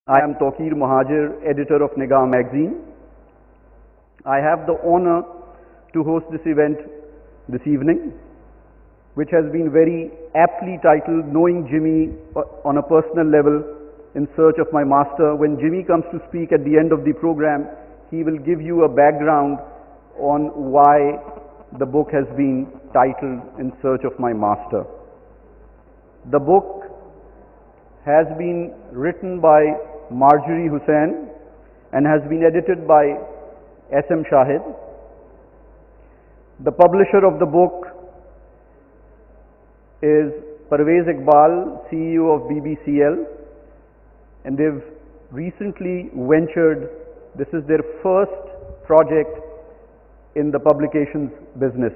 I am Tawqir Muhajir, editor of Nigah magazine. I have the honor to host this event this evening, which has been very aptly titled Knowing Jimmy on a Personal Level in Search of My Master. When Jimmy comes to speak at the end of the program, he will give you a background on why the book has been titled In Search of My Master. The book has been written by Marjorie Hussain and has been edited by S.M. Shahid. The publisher of the book is Parvez Iqbal, CEO of BBCL, and they've recently ventured, this is their first project in the publications business.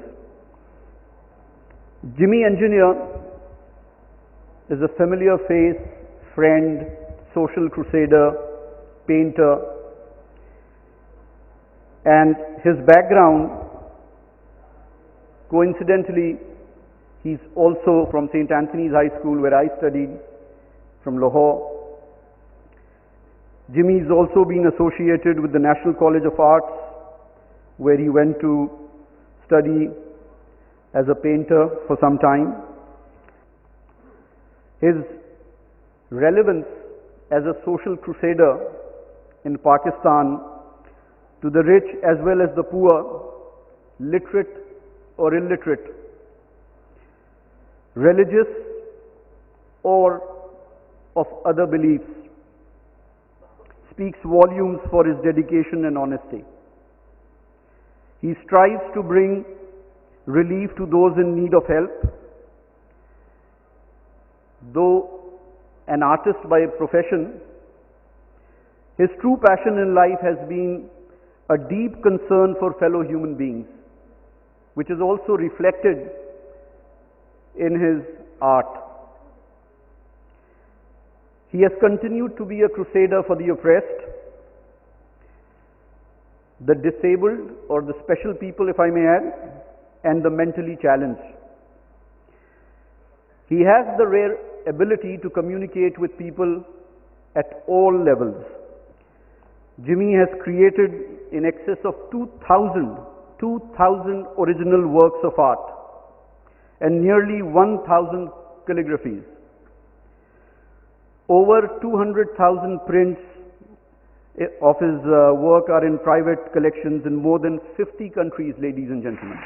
Jimmy Engineer is a familiar face, friend, social crusader, painter, and his background, coincidentally, he's also from St. Anthony's High School where I studied, from Lahore. Jimmy's also been associated with the National College of Arts, where he went to study as a painter for some time. His relevance as a social crusader in Pakistan to the rich as well as the poor, literate or illiterate, religious or of other beliefs, speaks volumes for his dedication and honesty. He strives to bring relief to those in need of help. Though an artist by profession, his true passion in life has been a deep concern for fellow human beings, which is also reflected in his art. He has continued to be a crusader for the oppressed, the disabled or the special people, if I may add, and the mentally challenged. He has the rare ability to communicate with people at all levels. Jimmy has created in excess of 2,000 original works of art and nearly 1,000 calligraphies. Over 200,000 prints of his work are in private collections in more than 50 countries, ladies and gentlemen.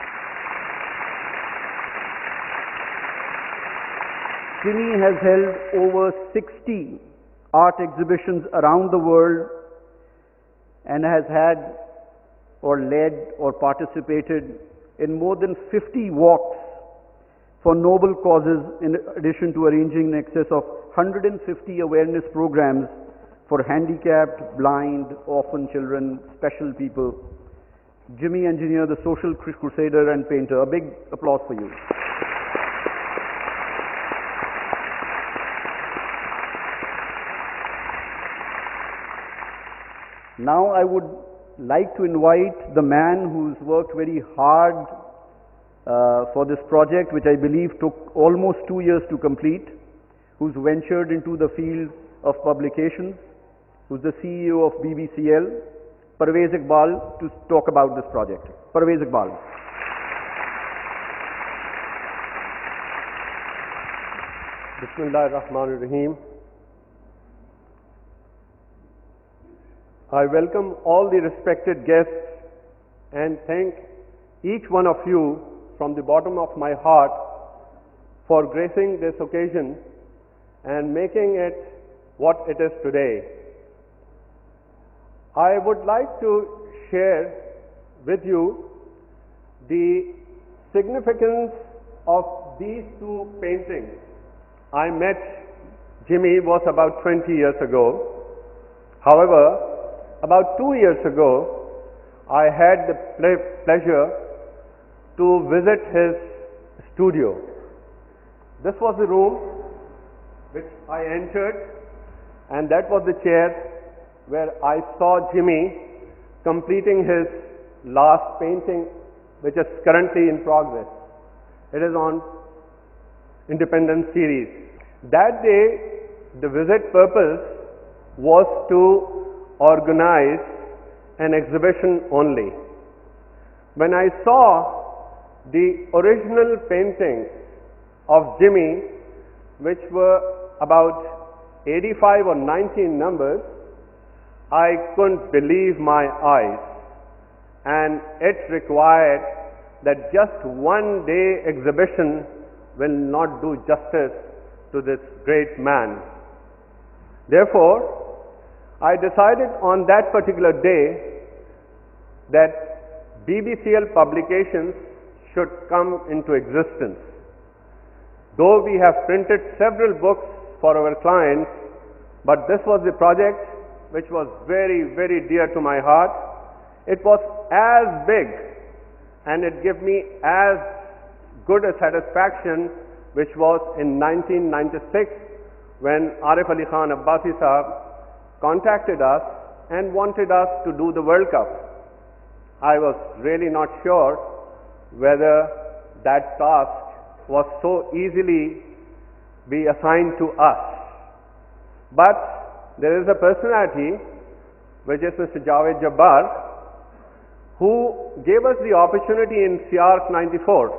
Jimmy has held over 60 art exhibitions around the world and has had or led or participated in more than 50 walks for noble causes, in addition to arranging in excess of 150 awareness programs for handicapped, blind, orphan children, special people. Jimmy Engineer, the social crusader and painter. A big applause for you. Now I would like to invite the man who's worked very hard for this project, which I believe took almost 2 years to complete, who's ventured into the field of publications, who's the CEO of BBCL, Parvez Iqbal, to talk about this project. Parvez Iqbal. Bismillahirrahmanirrahim. I welcome all the respected guests and thank each one of you from the bottom of my heart for gracing this occasion and making it what it is today. I would like to share with you the significance of these two paintings. I met Jimmy was about 20 years ago. However, about 2 years ago, I had the pleasure to visit his studio. This was the room which I entered, and that was the chair where I saw Jimmy completing his last painting, which is currently in progress. It is on Independence series. That day, the visit purpose was to organize an exhibition only. When I saw the original paintings of Jimmy, which were about 85 or 90 in numbers, I couldn't believe my eyes, and it required that just one day exhibition will not do justice to this great man. Therefore, I decided on that particular day that BBCL publications should come into existence. Though we have printed several books for our clients, but this was the project which was very, very dear to my heart. It was as big and it gave me as good a satisfaction, which was in 1996 when Arif Ali Khan Abbasi Sahab contacted us and wanted us to do the World Cup. I was really not sure whether that task was so easily be assigned to us. But there is a personality, which is Mr. Javed Jabbar, who gave us the opportunity in CIARC 94,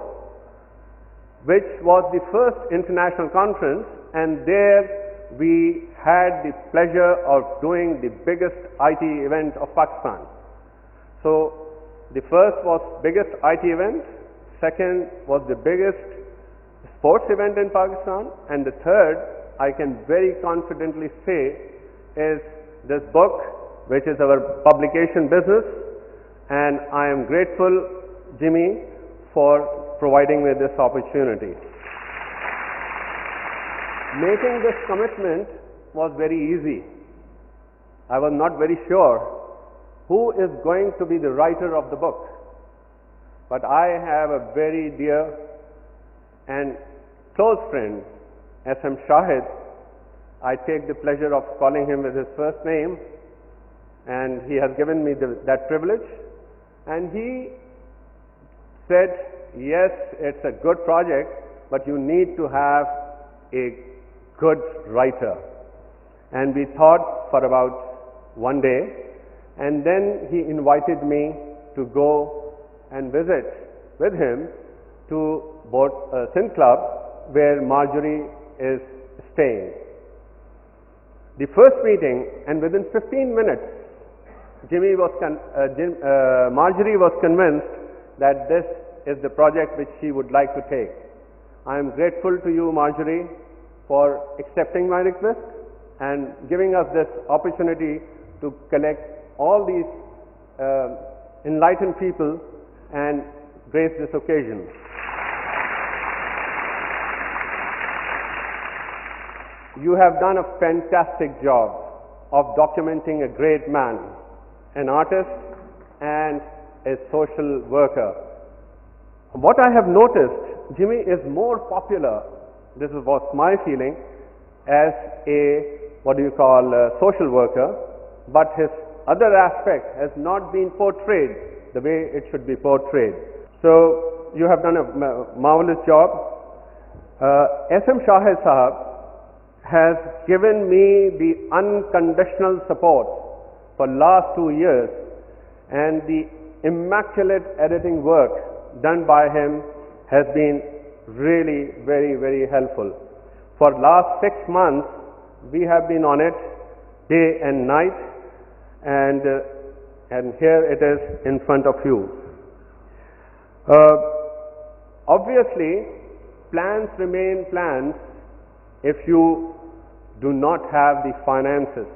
which was the first international conference, and there we had the pleasure of doing the biggest IT event of Pakistan. So the first was biggest IT event, second was the biggest sports event in Pakistan, and the third, I can very confidently say, is this book, which is our publication business, and I am grateful, Jimmy, for providing me this opportunity. Making this commitment was very easy. I was not very sure who is going to be the writer of the book. But I have a very dear and close friend, S.M. Shahid. I take the pleasure of calling him with his first name, and he has given me that privilege. And he said, yes, it's a good project, but you need to have a good writer. And we thought for about one day, and then he invited me to go and visit with him to Sindh Club, where Marjorie is staying. The first meeting, and within 15 minutes, Marjorie was convinced that this is the project which she would like to take. I am grateful to you, Marjorie, for accepting my request and giving us this opportunity to collect all these enlightened people and grace this occasion. You have done a fantastic job of documenting a great man, an artist and a social worker. What I have noticed, Jimmy is more popular, this was my feeling, as a social worker, but his other aspect has not been portrayed the way it should be portrayed. So you have done a marvelous job. S.M. Shahid Sahab has given me the unconditional support for last 2 years, and the immaculate editing work done by him has been really very, very helpful. For last 6 months, we have been on it day and night, and here it is in front of you. Obviously, plans remain plans if you do not have the finances.